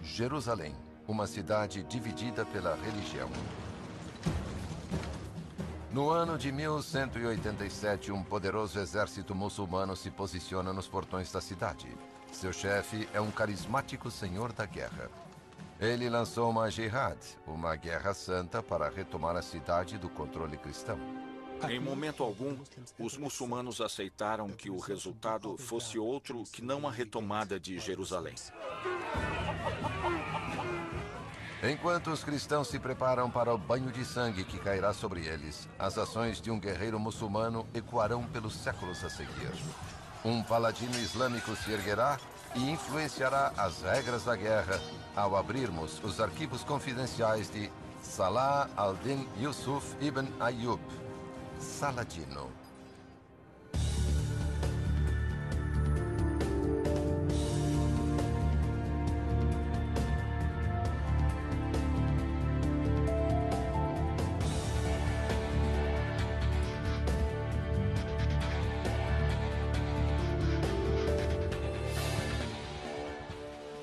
Jerusalém, uma cidade dividida pela religião. No ano de 1187, um poderoso exército muçulmano se posiciona nos portões da cidade. Seu chefe é um carismático senhor da guerra. Ele lançou uma jihad, uma guerra santa para retomar a cidade do controle cristão. Em momento algum, os muçulmanos aceitaram que o resultado fosse outro que não a retomada de Jerusalém. Enquanto os cristãos se preparam para o banho de sangue que cairá sobre eles, as ações de um guerreiro muçulmano ecoarão pelos séculos a seguir. Um paladino islâmico se erguerá e influenciará as regras da guerra ao abrirmos os arquivos confidenciais de Salah al-Din Yusuf ibn Ayyub, Saladino.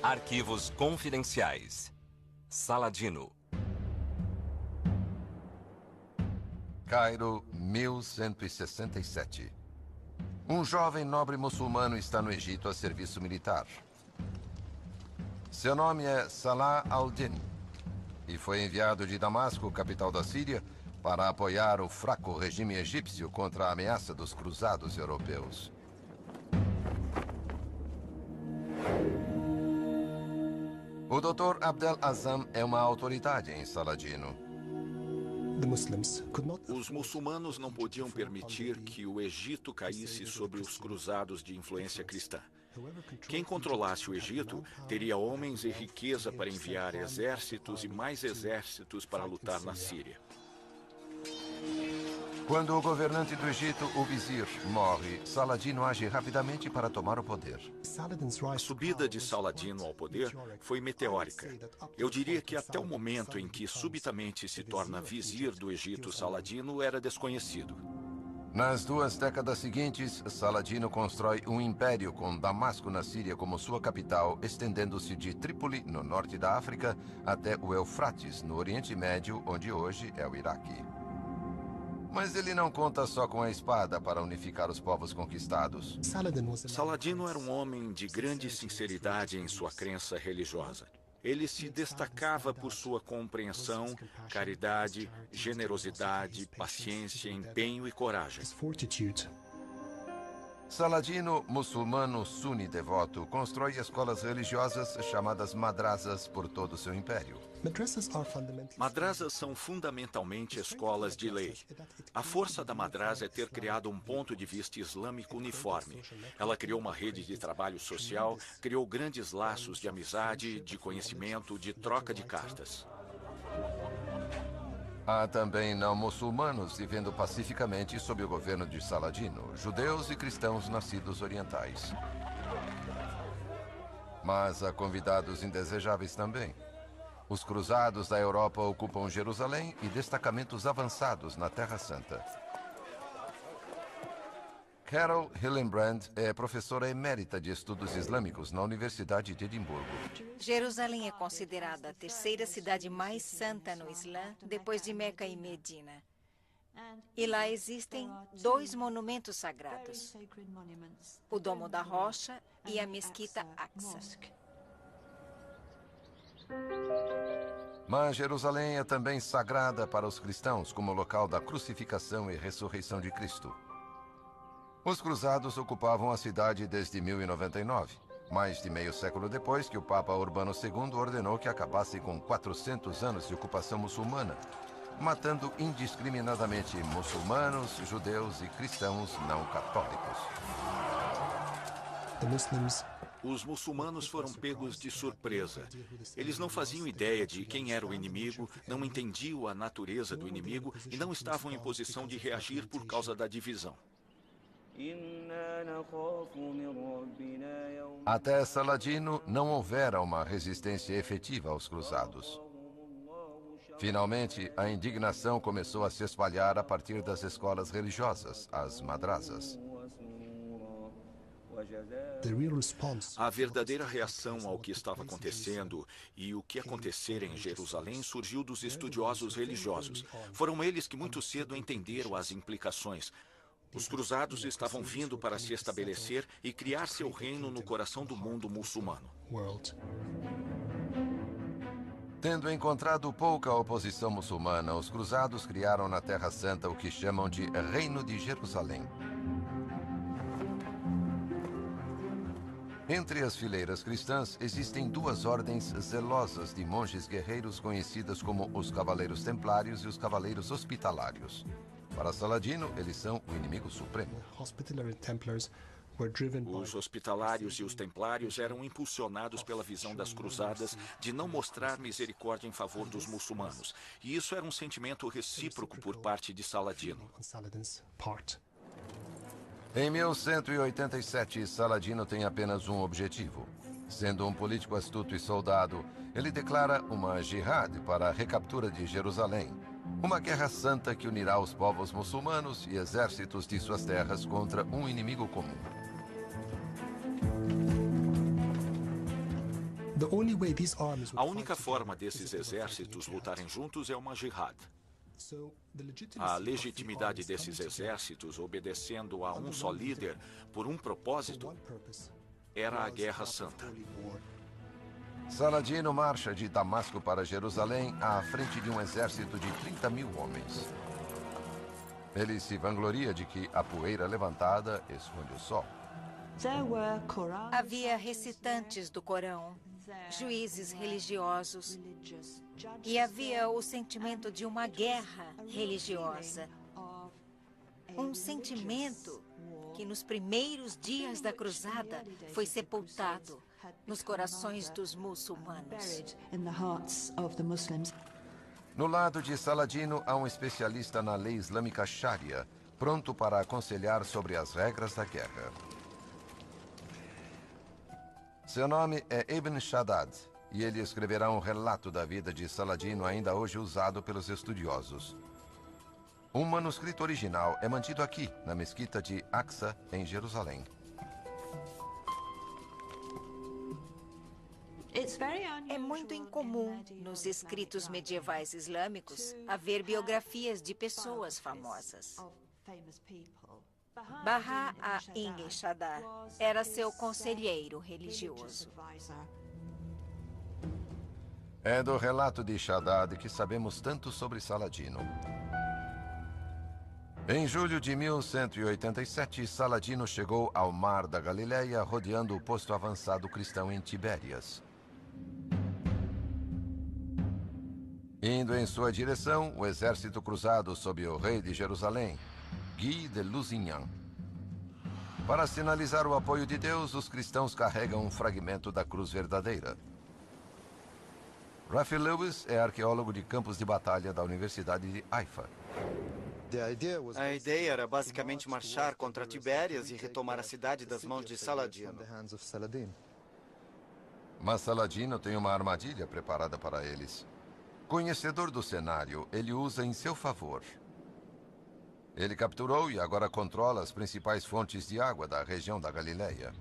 Arquivos confidenciais. Saladino. Cairo, 1167. Um jovem nobre muçulmano está no Egito a serviço militar. Seu nome é Salah al-Din e foi enviado de Damasco, capital da Síria, para apoiar o fraco regime egípcio contra a ameaça dos cruzados europeus. O Dr. Abdel Azam é uma autoridade em Saladino. Os muçulmanos não podiam permitir que o Egito caísse sobre os cruzados de influência cristã. Quem controlasse o Egito teria homens e riqueza para enviar exércitos e mais exércitos para lutar na Síria. Quando o governante do Egito, o vizir, morre, Saladino age rapidamente para tomar o poder. A subida de Saladino ao poder foi meteórica. Eu diria que até o momento em que subitamente se torna vizir do Egito, Saladino era desconhecido. Nas 2 décadas seguintes, Saladino constrói um império com Damasco na Síria como sua capital, estendendo-se de Trípoli, no norte da África, até o Eufrates, no Oriente Médio, onde hoje é o Iraque. Mas ele não conta só com a espada para unificar os povos conquistados. Saladino era um homem de grande sinceridade em sua crença religiosa. Ele se destacava por sua compreensão, caridade, generosidade, paciência, empenho e coragem. Saladino, muçulmano suni devoto, constrói escolas religiosas chamadas madrasas por todo o seu império. Madrasas são fundamentalmente escolas de lei. A força da madrasa é ter criado um ponto de vista islâmico uniforme. Ela criou uma rede de trabalho social, criou grandes laços de amizade, de conhecimento, de troca de cartas. Há também não muçulmanos vivendo pacificamente sob o governo de Saladino, judeus e cristãos nascidos orientais. Mas há convidados indesejáveis também. Os cruzados da Europa ocupam Jerusalém e destacamentos avançados na Terra Santa. Carol Hillenbrand é professora emérita de estudos islâmicos na Universidade de Edimburgo. Jerusalém é considerada a terceira cidade mais santa no Islã, depois de Meca e Medina. E lá existem 2 monumentos sagrados: o Domo da Rocha e a Mesquita Aqsa. Mas Jerusalém é também sagrada para os cristãos como local da crucificação e ressurreição de Cristo. Os cruzados ocupavam a cidade desde 1099, mais de meio século depois que o Papa Urbano II ordenou que acabasse com 400 anos de ocupação muçulmana, matando indiscriminadamente muçulmanos, judeus e cristãos não católicos. Os muçulmanos foram pegos de surpresa. Eles não faziam ideia de quem era o inimigo, não entendiam a natureza do inimigo e não estavam em posição de reagir por causa da divisão. Até Saladino, não houvera uma resistência efetiva aos cruzados. Finalmente, a indignação começou a se espalhar a partir das escolas religiosas, as madrasas. A verdadeira reação ao que estava acontecendo e o que acontecera em Jerusalém surgiu dos estudiosos religiosos. Foram eles que muito cedo entenderam as implicações. Os cruzados estavam vindo para se estabelecer e criar seu reino no coração do mundo muçulmano. Tendo encontrado pouca oposição muçulmana, os cruzados criaram na Terra Santa o que chamam de Reino de Jerusalém. Entre as fileiras cristãs, existem duas ordens zelosas de monges guerreiros conhecidas como os Cavaleiros Templários e os Cavaleiros Hospitalários. Para Saladino, eles são o inimigo supremo. Os hospitalários e os templários eram impulsionados pela visão das cruzadas de não mostrar misericórdia em favor dos muçulmanos. E isso era um sentimento recíproco por parte de Saladino. Em 1187, Saladino tem apenas um objetivo. Sendo um político astuto e soldado, ele declara uma jihad para a recaptura de Jerusalém. Uma guerra santa que unirá os povos muçulmanos e exércitos de suas terras contra um inimigo comum. A única forma desses exércitos lutarem juntos é uma jihad. A legitimidade desses exércitos, obedecendo a um só líder, por um propósito, era a Guerra Santa. Saladino marcha de Damasco para Jerusalém à frente de um exército de 30 mil homens. Ele se vangloria de que a poeira levantada esconde o sol. Havia recitantes do Corão, juízes religiosos, e havia o sentimento de uma guerra religiosa. Um sentimento que nos primeiros dias da cruzada foi sepultado nos corações dos muçulmanos. No lado de Saladino, há um especialista na lei islâmica Sharia, pronto para aconselhar sobre as regras da guerra. Seu nome é Ibn Shaddad, e ele escreverá um relato da vida de Saladino ainda hoje usado pelos estudiosos. Um manuscrito original é mantido aqui, na mesquita de Aqsa, em Jerusalém. É muito incomum nos escritos medievais islâmicos haver biografias de pessoas famosas. Baha a-Ibn Shaddad era seu conselheiro religioso. É do relato de Shaddad que sabemos tanto sobre Saladino. Em julho de 1187, Saladino chegou ao Mar da Galileia, rodeando o posto avançado cristão em Tibérias. Indo em sua direção, o exército cruzado sob o rei de Jerusalém, Guy de Lusignan. Para sinalizar o apoio de Deus, os cristãos carregam um fragmento da cruz verdadeira. Rafi Lewis é arqueólogo de campos de batalha da Universidade de Haifa. A ideia era basicamente marchar contra Tibérias e retomar a cidade das mãos de Saladino. Mas Saladino tem uma armadilha preparada para eles. Conhecedor do cenário, ele usa em seu favor. Ele capturou e agora controla as principais fontes de água da região da Galileia.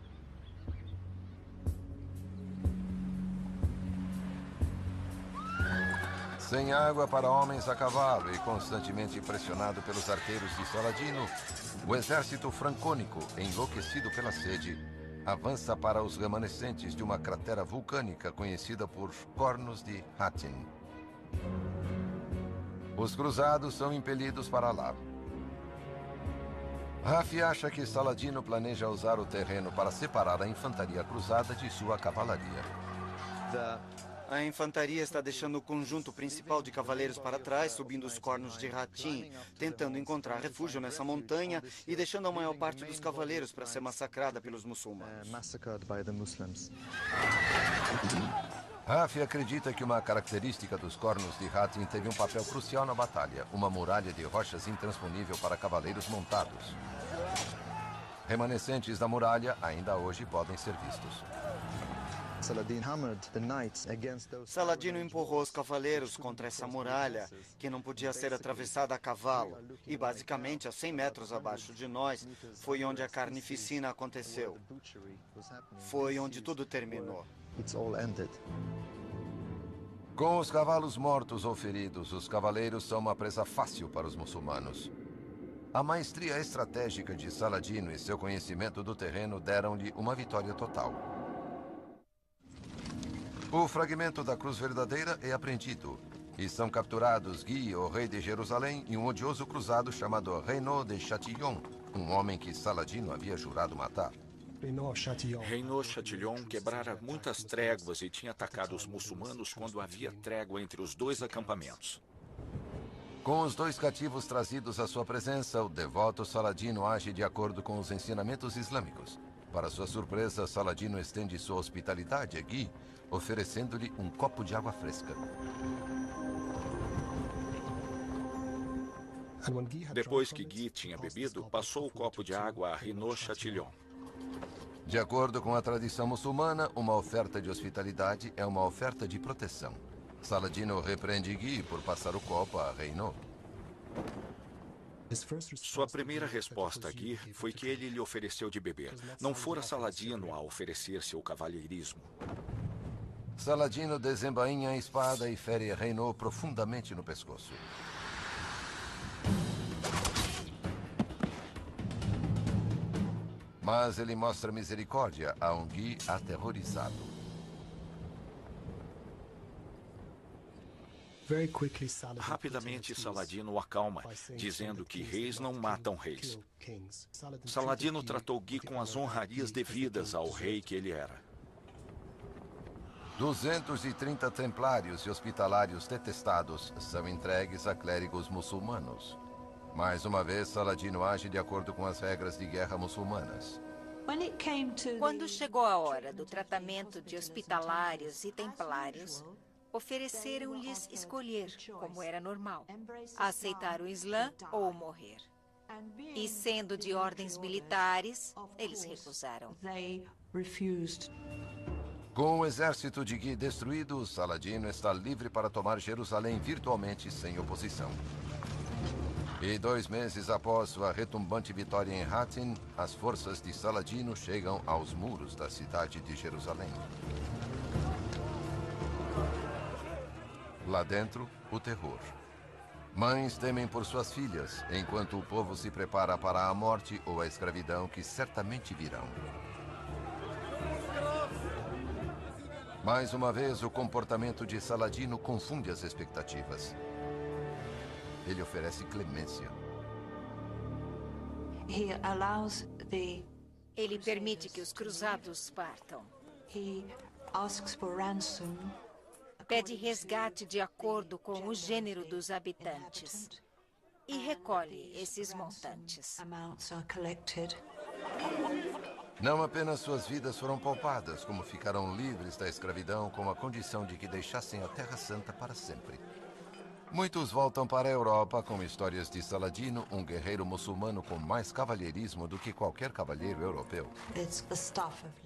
Sem água para homens a cavalo e constantemente pressionado pelos arqueiros de Saladino, o exército francônico, enlouquecido pela sede, avança para os remanescentes de uma cratera vulcânica conhecida por Cornos de Hattin. Os cruzados são impelidos para lá. Rafi acha que Saladino planeja usar o terreno para separar a infantaria cruzada de sua cavalaria. A infantaria está deixando o conjunto principal de cavaleiros para trás, subindo os cornos de Hattin, tentando encontrar refúgio nessa montanha e deixando a maior parte dos cavaleiros para ser massacrada pelos muçulmanos. Rafi acredita que uma característica dos cornos de Hattin teve um papel crucial na batalha, uma muralha de rochas intransponível para cavaleiros montados. Remanescentes da muralha ainda hoje podem ser vistos. Saladino empurrou os cavaleiros contra essa muralha, que não podia ser atravessada a cavalo. E basicamente, a 100 metros abaixo de nós, foi onde a carnificina aconteceu. Foi onde tudo terminou. Com os cavalos mortos ou feridos, os cavaleiros são uma presa fácil para os muçulmanos. A maestria estratégica de Saladino e seu conhecimento do terreno deram-lhe uma vitória total. O fragmento da cruz verdadeira é apreendido e são capturados Guy, o rei de Jerusalém, e um odioso cruzado chamado Renaud de Chatillon, um homem que Saladino havia jurado matar. Renaud Chatillon quebrara muitas tréguas e tinha atacado os muçulmanos quando havia trégua entre os dois acampamentos. Com os dois cativos trazidos à sua presença, o devoto Saladino age de acordo com os ensinamentos islâmicos. Para sua surpresa, Saladino estende sua hospitalidade a Guy, oferecendo-lhe um copo de água fresca. Depois que Guy tinha bebido, passou o copo de água a Renaud Chatillon. De acordo com a tradição muçulmana, uma oferta de hospitalidade é uma oferta de proteção. Saladino repreende Guy por passar o copo a Renaud. Sua primeira resposta a Guy foi que ele lhe ofereceu de beber. Não fora Saladino a oferecer seu cavalheirismo. Saladino desembainha a espada e fere Renaud profundamente no pescoço. Mas ele mostra misericórdia a um Guy aterrorizado. Rapidamente, Saladino o acalma, dizendo que reis não matam reis. Saladino tratou Guy com as honrarias devidas ao rei que ele era. 230 templários e hospitalários detestados são entregues a clérigos muçulmanos. Mais uma vez, Saladino age de acordo com as regras de guerra muçulmanas. Quando chegou a hora do tratamento de hospitalários e templários, ofereceram-lhes escolher, como era normal, aceitar o Islã ou morrer. E sendo de ordens militares, eles recusaram. Com o exército de Guy destruído, Saladino está livre para tomar Jerusalém virtualmente sem oposição. E 2 meses após sua retumbante vitória em Hattin, as forças de Saladino chegam aos muros da cidade de Jerusalém. Lá dentro, o terror. Mães temem por suas filhas, enquanto o povo se prepara para a morte ou a escravidão que certamente virão. Mais uma vez, o comportamento de Saladino confunde as expectativas. Ele oferece clemência. Ele permite que os cruzados partam. Pede resgate de acordo com o gênero dos habitantes e recolhe esses montantes. Não apenas suas vidas foram poupadas, como ficaram livres da escravidão com a condição de que deixassem a Terra Santa para sempre. Muitos voltam para a Europa com histórias de Saladino, um guerreiro muçulmano com mais cavalheirismo do que qualquer cavalheiro europeu.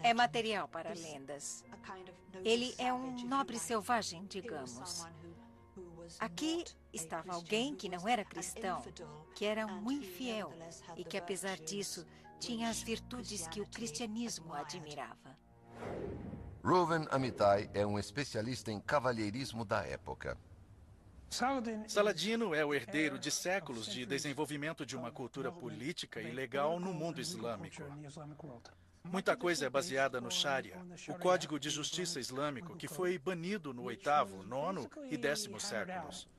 É material para lendas. Ele é um nobre selvagem, digamos. Aqui estava alguém que não era cristão, que era um infiel e que, apesar disso, tinha as virtudes que o cristianismo admirava. Reuven Amitai é um especialista em cavalheirismo da época. Saladino é o herdeiro de séculos de desenvolvimento de uma cultura política e legal no mundo islâmico. Muita coisa é baseada no Sharia, o Código de Justiça Islâmico, que foi banido no 8º, 9º e 10º séculos.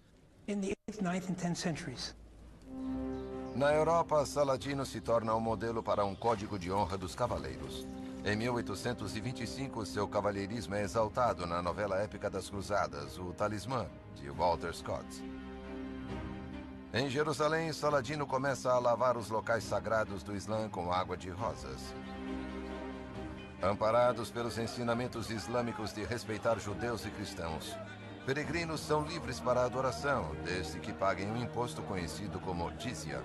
Na Europa, Saladino se torna um modelo para um código de honra dos cavaleiros. Em 1825, seu cavalheirismo é exaltado na novela épica das Cruzadas, O Talismã, de Walter Scott. Em Jerusalém, Saladino começa a lavar os locais sagrados do Islã com água de rosas. Amparados pelos ensinamentos islâmicos de respeitar judeus e cristãos, peregrinos são livres para a adoração, desde que paguem um imposto conhecido como jizya.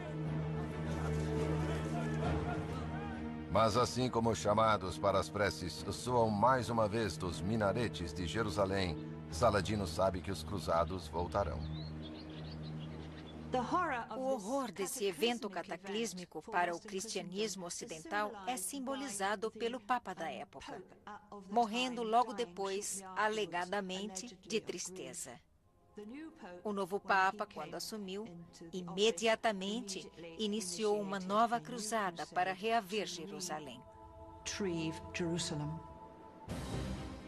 Mas assim como os chamados para as preces soam mais uma vez dos minaretes de Jerusalém, Saladino sabe que os cruzados voltarão. O horror desse evento cataclísmico para o cristianismo ocidental é simbolizado pelo Papa da época, morrendo logo depois, alegadamente, de tristeza. O novo Papa, quando assumiu, imediatamente iniciou uma nova cruzada para reaver Jerusalém.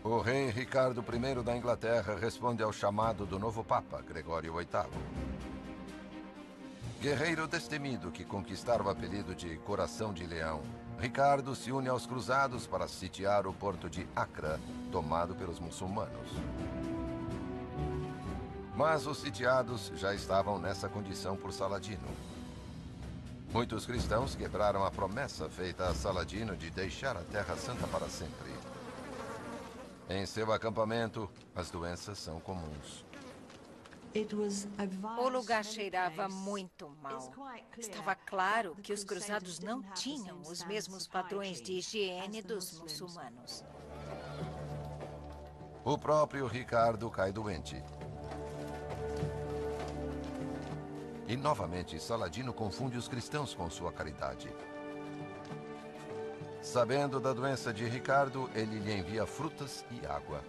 O rei Ricardo I da Inglaterra responde ao chamado do novo Papa, Gregório VIII. Guerreiro destemido que conquistara o apelido de Coração de Leão, Ricardo se une aos cruzados para sitiar o porto de Acre, tomado pelos muçulmanos. Mas os sitiados já estavam nessa condição por Saladino. Muitos cristãos quebraram a promessa feita a Saladino de deixar a Terra Santa para sempre. Em seu acampamento, as doenças são comuns. O lugar cheirava muito mal. Estava claro que os cruzados não tinham os mesmos padrões de higiene dos muçulmanos. O próprio Ricardo cai doente. E novamente Saladino confunde os cristãos com sua caridade. Sabendo da doença de Ricardo, ele lhe envia frutas e água.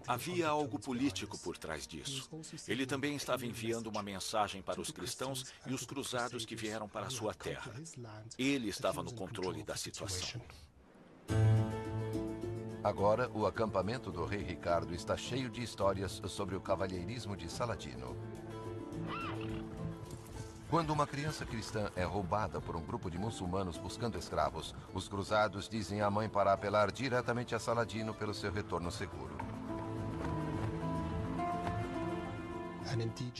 Havia algo político por trás disso. Ele também estava enviando uma mensagem para os cristãos e os cruzados que vieram para a sua terra. Ele estava no controle da situação. Agora, o acampamento do rei Ricardo está cheio de histórias sobre o cavalheirismo de Saladino. Quando uma criança cristã é roubada por um grupo de muçulmanos buscando escravos, os cruzados dizem à mãe para apelar diretamente a Saladino pelo seu retorno seguro.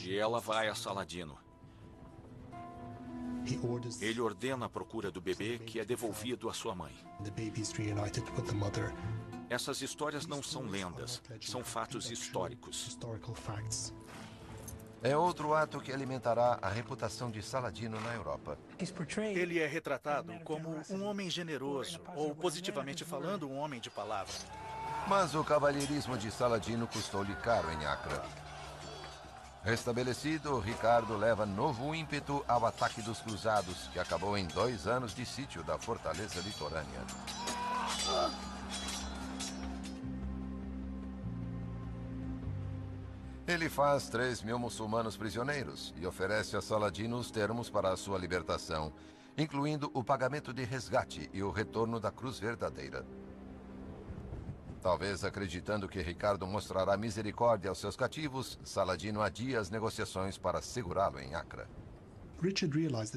E ela vai a Saladino. Ele ordena a procura do bebê, que é devolvido à sua mãe. Essas histórias não são lendas, são fatos históricos. É outro ato que alimentará a reputação de Saladino na Europa. Ele é retratado como um homem generoso, ou, positivamente falando, um homem de palavra. Mas o cavalheirismo de Saladino custou-lhe caro em Acre. Restabelecido, Ricardo leva novo ímpeto ao ataque dos cruzados, que acabou em 2 anos de sítio da fortaleza litorânea. Ele faz 3.000 muçulmanos prisioneiros e oferece a Saladino os termos para a sua libertação, incluindo o pagamento de resgate e o retorno da cruz verdadeira. Talvez acreditando que Ricardo mostrará misericórdia aos seus cativos, Saladino adia as negociações para segurá-lo em Acre.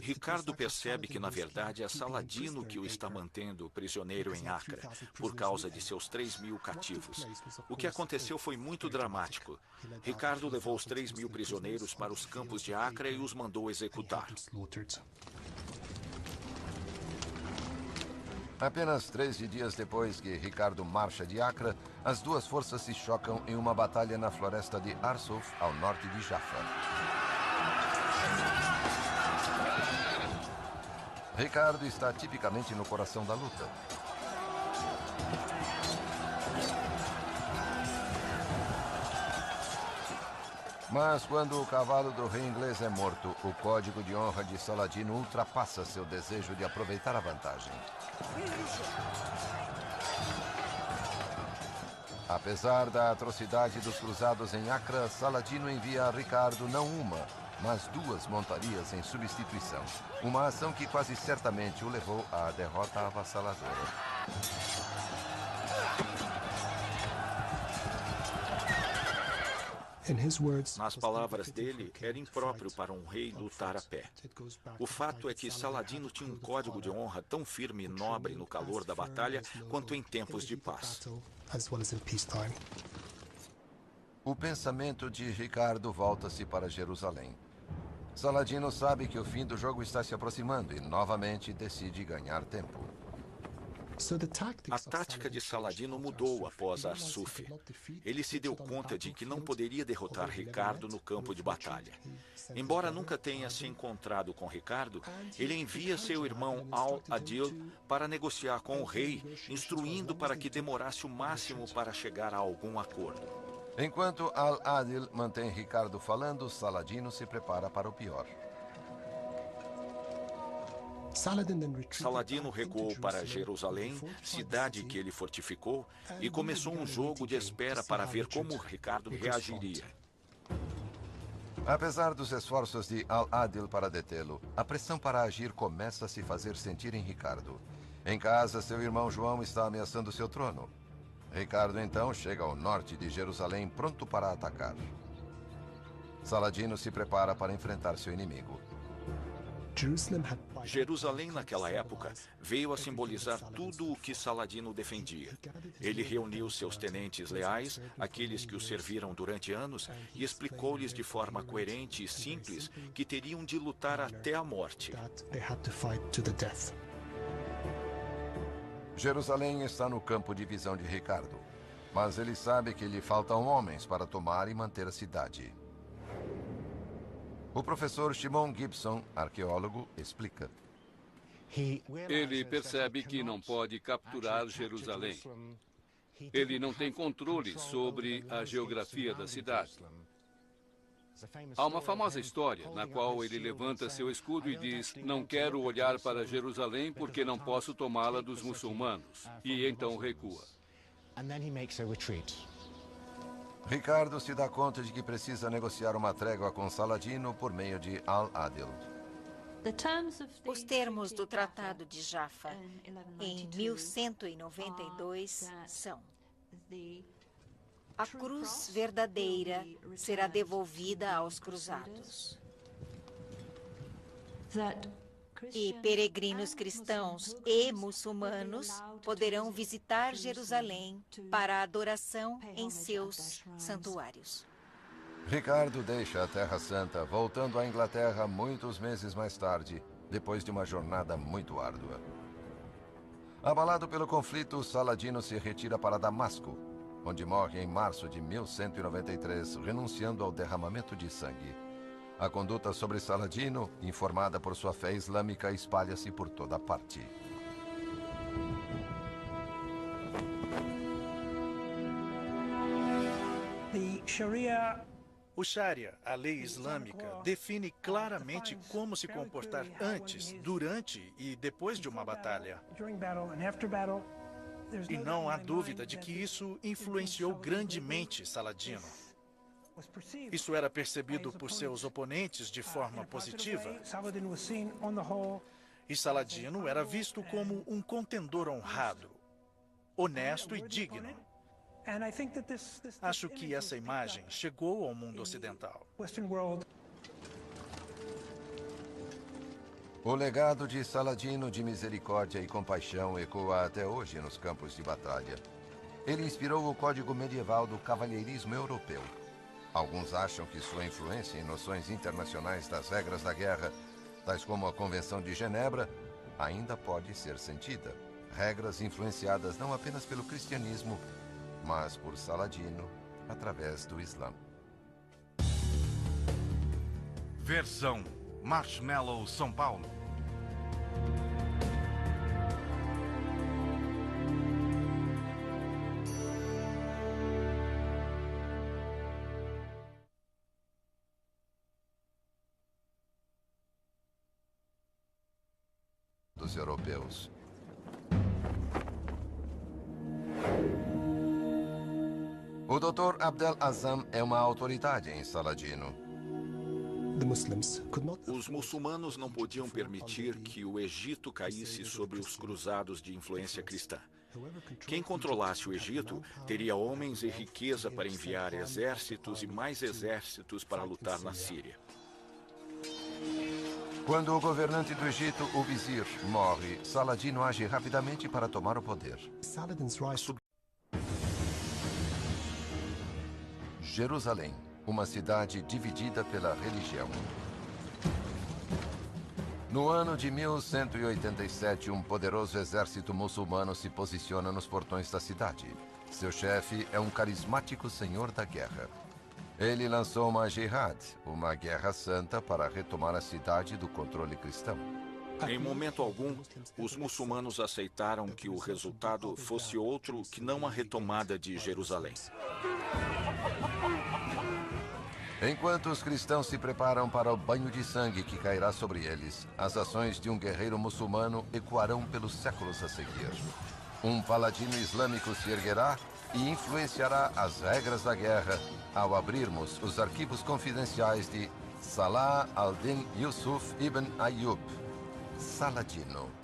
Ricardo percebe que, na verdade, é Saladino que o está mantendo prisioneiro em Acre, por causa de seus 3.000 cativos. O que aconteceu foi muito dramático. Ricardo levou os 3.000 prisioneiros para os campos de Acre e os mandou executar. Apenas 13 dias depois que Ricardo marcha de Acre, as duas forças se chocam em uma batalha na floresta de Arsuf, ao norte de Jaffa. Ricardo está tipicamente no coração da luta. Mas quando o cavalo do rei inglês é morto, o código de honra de Saladino ultrapassa seu desejo de aproveitar a vantagem. Apesar da atrocidade dos cruzados em Acre, Saladino envia a Ricardo não uma, mas 2 montarias em substituição. Uma ação que quase certamente o levou à derrota avassaladora. Nas palavras dele, era impróprio para um rei lutar a pé. O fato é que Saladino tinha um código de honra tão firme e nobre no calor da batalha quanto em tempos de paz. O pensamento de Ricardo volta-se para Jerusalém. Saladino sabe que o fim do jogo está se aproximando e novamente decide ganhar tempo. A tática de Saladino mudou após Arsuf. Ele se deu conta de que não poderia derrotar Ricardo no campo de batalha. Embora nunca tenha se encontrado com Ricardo, ele envia seu irmão Al-Adil para negociar com o rei, instruindo para que demorasse o máximo para chegar a algum acordo. Enquanto Al-Adil mantém Ricardo falando, Saladino se prepara para o pior. Saladino recuou para Jerusalém, cidade que ele fortificou, e começou um jogo de espera para ver como Ricardo reagiria. Apesar dos esforços de Al-Adil para detê-lo, a pressão para agir começa a se fazer sentir em Ricardo. Em casa, seu irmão João está ameaçando seu trono. Ricardo então chega ao norte de Jerusalém pronto para atacar. Saladino se prepara para enfrentar seu inimigo. Jerusalém, naquela época, veio a simbolizar tudo o que Saladino defendia. Ele reuniu seus tenentes leais, aqueles que o serviram durante anos, e explicou-lhes de forma coerente e simples que teriam de lutar até a morte. Jerusalém está no campo de visão de Ricardo, mas ele sabe que lhe faltam homens para tomar e manter a cidade. O professor Shimon Gibson, arqueólogo, explica. Ele percebe que não pode capturar Jerusalém. Ele não tem controle sobre a geografia da cidade. Há uma famosa história na qual ele levanta seu escudo e diz: "Não quero olhar para Jerusalém porque não posso tomá-la dos muçulmanos." E então recua. Ricardo se dá conta de que precisa negociar uma trégua com Saladino por meio de Al-Adil. Os termos do Tratado de Jaffa, em 1192, são: a cruz verdadeira será devolvida aos cruzados. E peregrinos cristãos e muçulmanos poderão visitar Jerusalém para a adoração em seus santuários. Ricardo deixa a Terra Santa, voltando à Inglaterra muitos meses mais tarde, depois de uma jornada muito árdua. Abalado pelo conflito, Saladino se retira para Damasco, onde morre em março de 1193, renunciando ao derramamento de sangue. A conduta sobre Saladino, informada por sua fé islâmica, espalha-se por toda parte. O Sharia, a lei islâmica, define claramente como se comportar antes, durante e depois de uma batalha. E não há dúvida de que isso influenciou grandemente Saladino. Isso era percebido por seus oponentes de forma positiva. E Saladino era visto como um contendor honrado, honesto e digno. Acho que essa imagem chegou ao mundo ocidental. O legado de Saladino de misericórdia e compaixão ecoa até hoje nos campos de batalha. Ele inspirou o código medieval do cavalheirismo europeu. Alguns acham que sua influência em noções internacionais das regras da guerra, tais como a Convenção de Genebra, ainda pode ser sentida. Regras influenciadas não apenas pelo cristianismo, mas por Saladino através do Islã. Versão Marshmallow São Paulo. Dos europeus. O Dr. Abdel Azam é uma autoridade em Saladino. Os muçulmanos não podiam permitir que o Egito caísse sobre os cruzados de influência cristã. Quem controlasse o Egito teria homens e riqueza para enviar exércitos e mais exércitos para lutar na Síria. Quando o governante do Egito, o vizir, morre, Saladino age rapidamente para tomar o poder. Jerusalém, uma cidade dividida pela religião. No ano de 1187, um poderoso exército muçulmano se posiciona nos portões da cidade. Seu chefe é um carismático senhor da guerra. Ele lançou uma jihad, uma guerra santa para retomar a cidade do controle cristão. Em momento algum, os muçulmanos aceitaram que o resultado fosse outro que não a retomada de Jerusalém. Enquanto os cristãos se preparam para o banho de sangue que cairá sobre eles, as ações de um guerreiro muçulmano ecoarão pelos séculos a seguir. Um paladino islâmico se erguerá e influenciará as regras da guerra ao abrirmos os arquivos confidenciais de Salah al-Din Yusuf ibn Ayyub, Saladino.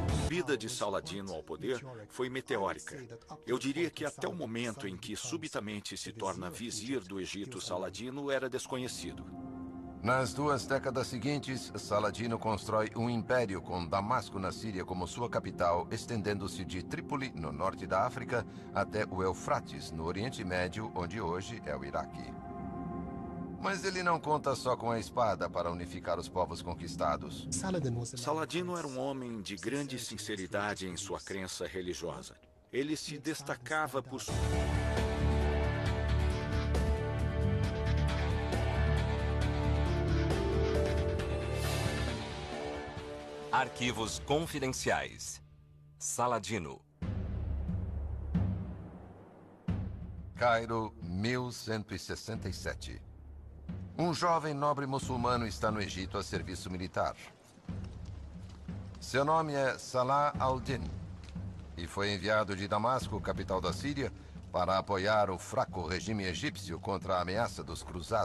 A subida de Saladino ao poder foi meteórica. Eu diria que até o momento em que subitamente se torna vizir do Egito, Saladino era desconhecido. Nas 2 décadas seguintes, Saladino constrói um império com Damasco na Síria como sua capital, estendendo-se de Trípoli, no norte da África, até o Eufrates, no Oriente Médio, onde hoje é o Iraque. Mas ele não conta só com a espada para unificar os povos conquistados. Saladino era um homem de grande sinceridade em sua crença religiosa. Ele se destacava por sua... Arquivos confidenciais. Saladino. Cairo, 1167. Um jovem nobre muçulmano está no Egito a serviço militar. Seu nome é Salah al-Din e foi enviado de Damasco, capital da Síria, para apoiar o fraco regime egípcio contra a ameaça dos cruzados.